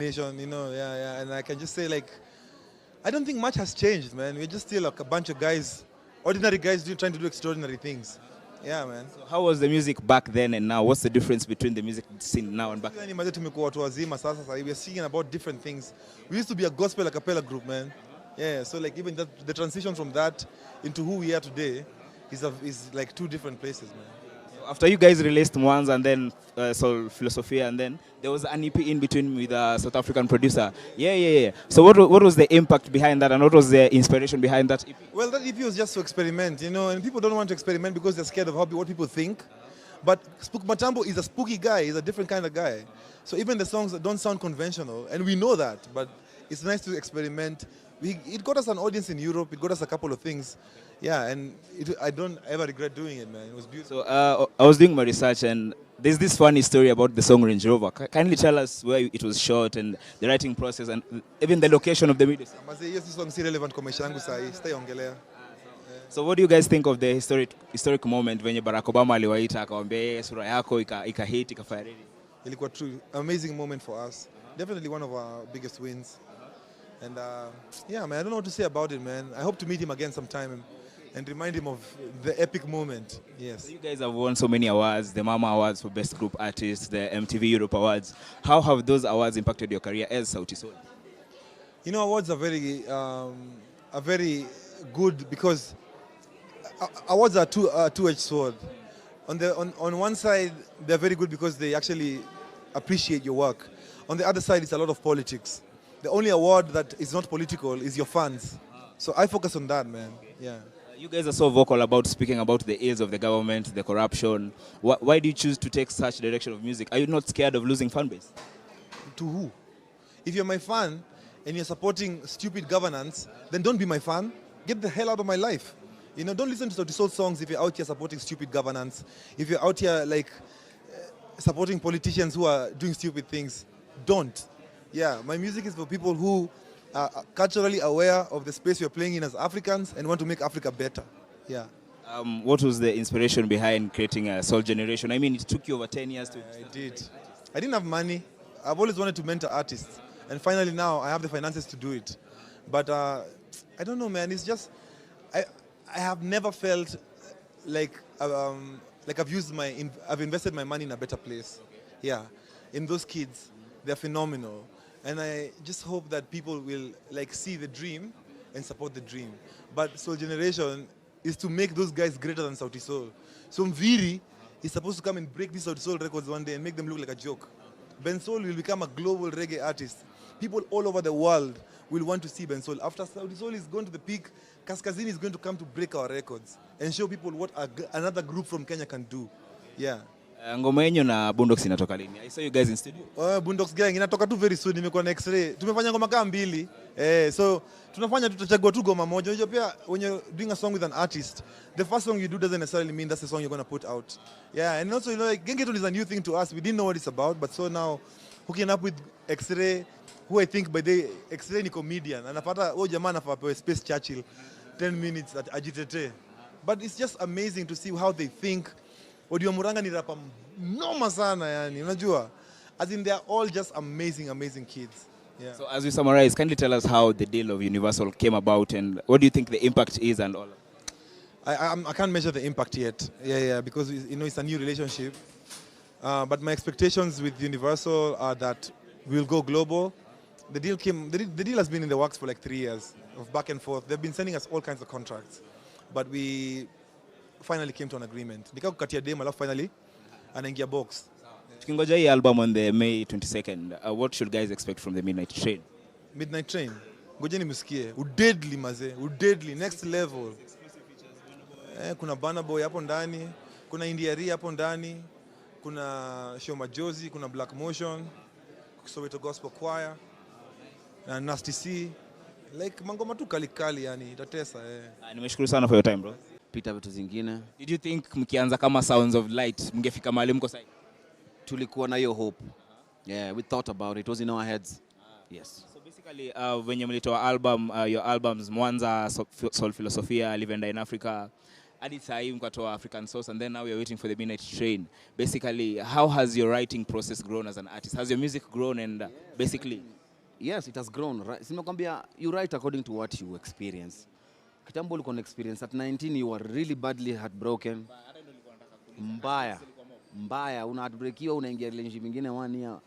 Nation, and I can just say, like, I don't think much has changed, man. We're just still like a bunch of guys, ordinary guys trying to do extraordinary things. Yeah, man. So how was the music back then and now? What's the difference between the music scene now and back then? We're singing about different things. We used to be a gospel acapella group, man. Yeah, so like even the transition from that into who we are today is like two different places, man. After you guys released Mwanza and then Soul Philosophia, and then there was an EP in between with a South African producer. Yeah. So what was the impact behind that, and what was the inspiration behind that EP? Well, that EP was just to experiment, and people don't want to experiment because they're scared of what people think. But Spook Matambo is a spooky guy. He's a different kind of guy. So even the songs don't sound conventional, and we know that, but it's nice to experiment. It got us an audience in Europe. It got us a couple of things. Yeah, and I don't ever regret doing it, man. It was beautiful. So I was doing my research, and there's this funny story about the song Range Rover. Kindly tell us where it was shot and the writing process and even the location of the video. Yes, this song is relevant kwa maisha yangu sahi. Sitaiongelea. So what do you guys think of the historic moment when Barack Obama aliwaita akawaambia sura yako ikahit ikafanya nini? Ilikuwa true amazing moment for us. Definitely one of our biggest wins. And yeah, man, I don't know what to say about it, man. I hope to meet him again sometime and remind him of the epic moment. Yes. So you guys have won so many awards, the Mama Awards for Best Group Artist, the MTV Europe Awards. How have those awards impacted your career as SAUTISOL? Awards are very good because awards are two-edged sword. On one side, they're very good because they actually appreciate your work. On the other side, it's a lot of politics. The only award that is not political is your fans. So I focus on that, man. Yeah. You guys are so vocal about speaking about the ills of the government, the corruption. Why do you choose to take such direction of music? Are you not scared of losing fan base? To who? If you're my fan and you're supporting stupid governance, then don't be my fan. Get the hell out of my life. Don't listen to SAUTISOL songs if you're out here supporting stupid governance. If you're out here like supporting politicians who are doing stupid things, don't. Yeah, my music is for people who are culturally aware of the space we're playing in as Africans and want to make Africa better. Yeah. What was the inspiration behind creating a soul generation? I mean, it took you over 10 years to... I did. I didn't have money. I've always wanted to mentor artists. And finally now I have the finances to do it. But I don't know, man. It's just... I have never felt like I've invested my money in a better place. Yeah. In those kids, they're phenomenal. And I just hope that people will see the dream and support the dream. But Soul Generation is to make those guys greater than SAUTISOL. So nviiri is supposed to come and break these SAUTISOL records one day and make them look like a joke. Bensoul will become a global reggae artist. People all over the world will want to see Bensoul. After SAUTISOL is going to the peak, Kaskazini is going to come to break our records and show people what another group from Kenya can do. Yeah. Ngoma yenyu na Boondocks inatoka lini? I saw you guys in studio. Boondocks gang inatoka tu very soon. Nimekuwa na X-ray. Tumefanya ngoma kama mbili. So tutachagua tu ngoma moja. Unajua pia when you're doing a song with an artist, the first song you do doesn't necessarily mean that's the song you're going to put out. Yeah, and also Gengeton is a new thing to us. We didn't know what it's about, but so now hooking up with X-ray, who I think by the X-ray ni comedian. Anapata jamaa anafapewa space Churchill 10 minutes at Agitete. But it's just amazing to see how they think. Odio Muranga ni rapa noma sana yani, unajua? As in, they're all just amazing kids. Yeah. So as we summarize, kindly tell us how the deal of Universal came about and what do you think the impact is and all? I can't measure the impact yet. Yeah, because it's a new relationship. But my expectations with Universal are that we'll go global. The deal has been in the works for like 3 years of back and forth. They've been sending us all kinds of contracts, but we finally came to an agreement. Nika kukatia dem alafu finally anaingia box. Tukingoja hii album on the May 22nd, what should guys expect from the Midnight Train? Midnight Train. Ngojeni msikie. Udedly maze, udedly next level. Kuna Burna Boy hapo ndani, kuna nviiri hapo ndani, kuna Show Majozi, kuna Black Motion, Soweto Gospel Choir, na Nasty C. Like mangoma tu kali yani itatesa. Nimeshukuru sana for your time, bro. Pita vitu zingine. Did you think mkianza kama Sounds of Light mngefika mahali mko sasa? Tulikuwa na hiyo hope. Yeah, we thought about it. It was in our heads. Yes. So basically, when you mlitoa album, your albums Mwanza, Soul Philosophia, Live and Die in Africa, hadi saa hii mkatoa African Source and then now you're waiting for the midnight train. Basically, how has your writing process grown as an artist? Has your music grown and basically? Yes, it has grown. Simekwambia, you write according to what you experience. Kitambo ulikuwa na experience at 19 you were really badly heartbroken. Mbaya, una heartbreakiwa, unaingia relationship nyingine 1 year,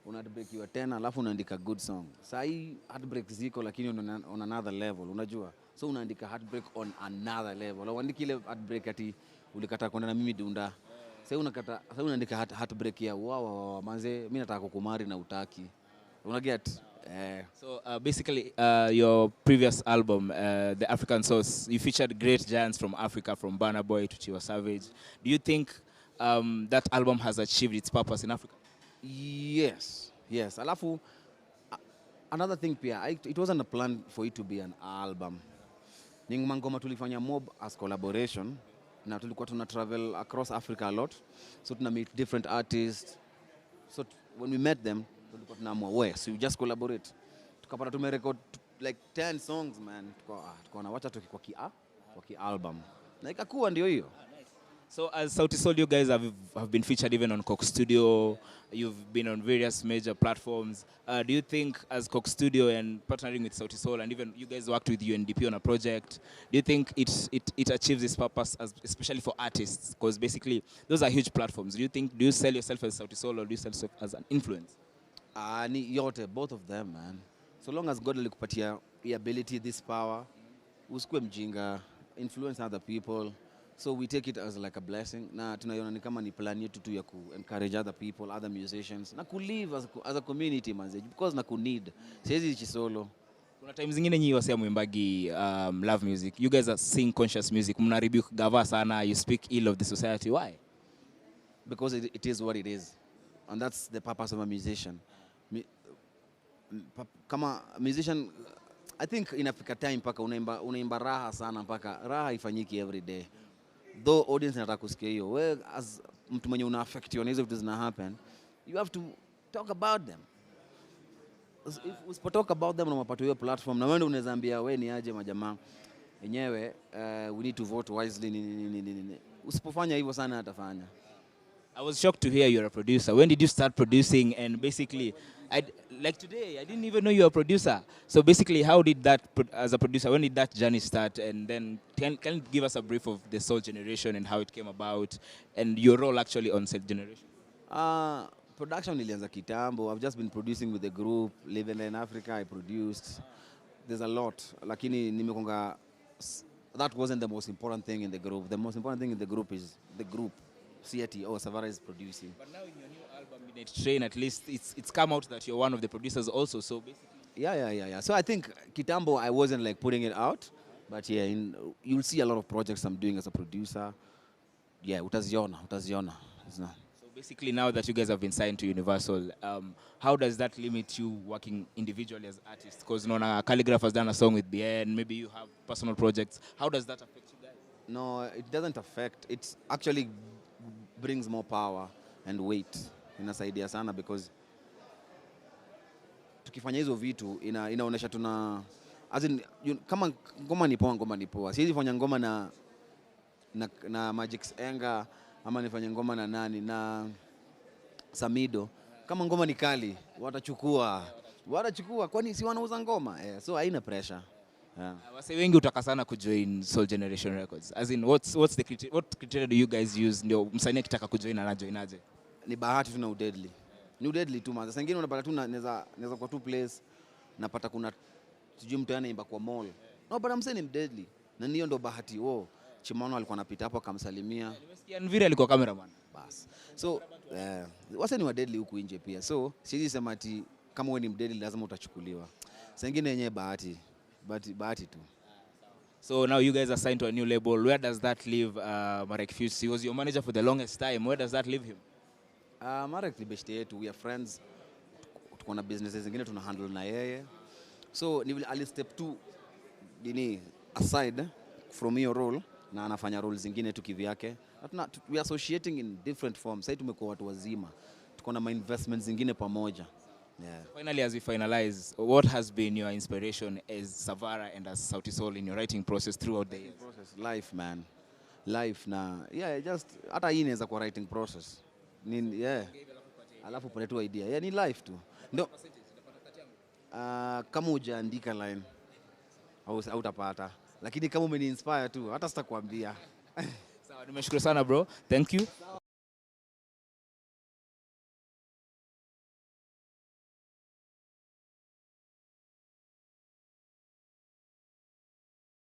una heartbreakiwa tena, alafu unaandika good song. Sasa hii heartbreak ziko lakini on another level, unajua? So unaandika heartbreak on another level. Unaandika ile heartbreak ati ulikata kwenda na mimi dunda. Sasa unaandika heartbreak ya wow manze mimi nataka kukumari na utaki. Una get? So basically, your previous album, The African Source, you featured great giants from Africa, from Burna Boy to Tiwa Savage. Do you think that album has achieved its purpose in Africa? Yes. Alafu, another thing pia, it wasn't a plan for it to be an album. Ngoma tulifanya mob as collaboration, na tulikuwa tuna travel across Africa a lot, so tuna meet different artists. So when we met them, tulikuwa tunaamua so you just collaborate. Tukapata tumerecord like 10 songs man. Tukaona wacha tukikwa ki album. Na ikakuwa ndio hiyo. So as SAUTISOL, you guys have been featured even on Coke Studio. You've been on various major platforms. Do you think as Coke Studio and partnering with SAUTISOL, and even you guys worked with UNDP on a project, do you think it achieves its purpose, especially for artists? Because basically, those are huge platforms. Do you sell yourself as SAUTISOL or do you sell yourself as an influence? Ni yote, both of them, man. So long as God alikupatia the ability, this power, usikue mjinga, influence other people. So we take it as like a blessing. Na tunaiona ni kama ni plan yetu tu ya encourage other people, other musicians, na live as a community manze, because na need. Siwezi ichi solo. Kuna time zingine nyinyi wasema muimbagi love music. You guys are sing conscious music. Mna rebuke gava sana, you speak ill of the society. Why? Because it is what it is. And that's the purpose of a musician. Kama musician, I think inafika time paka unaimba raha sana paka raha ifanyiki every day. Though audience inataka kusikia hiyo, wewe as mtu mwenye una affect na hizo vitu zina happen, you have to talk about them. If usipo talk about them na unapata hiyo platform, na wewe unaweza ambia wewe ni aje majamaa wenyewe, we need to vote wisely. Usipofanya hivyo sana atafanya. I was shocked to hear you're a producer. When did you start producing? And basically, like today, I didn't even know you're a producer. So basically, how did that, as a producer, when did that journey start? And then can you give us a brief of the Soul Generation and how it came about and your role actually on Soul Generation? Production ilianza kitambo. I've just been producing with the group. Living in Africa, I produced. There's a lot. Lakini nimekonga, that wasn't the most important thing in the group. The most important thing in the group is the group. CAT or SAVARA is producing. But now in your new album, Midnight Train, at least it's come out that you're one of the producers also. So basically, yeah. So I think kitambo I wasn't like putting it out, but yeah, you'll see a lot of projects I'm doing as a producer. Yeah, utaziona. So basically, now that you guys have been signed to Universal, how does that limit you working individually as artists? Because Calligraph has done a song with BN, maybe you have personal projects. How does that affect you guys? No, it doesn't affect. It actually brings more power and weight. Inasaidia sana because tukifanya hizo vitu inaonesha tuna as in kama ngoma ni poa. Siwezi fanya ngoma na Magic Enga ama nifanye ngoma na nani na Samido. Kama ngoma ni kali watachukua kwani si wanauza ngoma. So haina pressure. Yeah. Wase wengi utaka sana kujoin Soul Generation Records. As in what criteria do you guys use ndio msanii akitaka kujoin anajoin aje? Ni bahati tu na udedly. Ni udedly tu manza. Sengine unapata tu naweza kwa two place napata kuna sijui mtu anaimba kwa mall. No, but I'm saying I'm deadly. Na hiyo ndo bahati Chimano alikuwa anapita hapo akamsalimia. Nimesikia nviiri alikuwa cameraman. Bas. So wase ni wa deadly huku nje pia. So siwezi sema ati kama wewe ni mdeadly lazima utachukuliwa. Sengine yenyewe bahati tu. So now you guys are signed to a new label. Where does that leave Marek Fuse? He was your manager for the longest time. Where does that leave him? Marek ni beshte yetu. We are friends. Tuko na businesses zingine tuna handle na yeye. So ni ali step 2 aside from your role na anafanya roles zingine tu kivyake. We are associating in different forms. Sasa tumekuwa watu wazima. Tuko na investments zingine pamoja. Yeah. Finally, as we finalize, what has been your inspiration as SAVARA and as SAUTISOL in your writing process throughout the years? Life, man. life na yeah, just hata hii inaweza kuwa writing process. Ni yeah. Alafu pale tu idea. Yeah, ni life tu. Ndio. Kama hujaandika line au utapata. Lakini kama umeni inspire tu hata sitakwambia. Sawa, nimeshukuru sana bro. Thank you.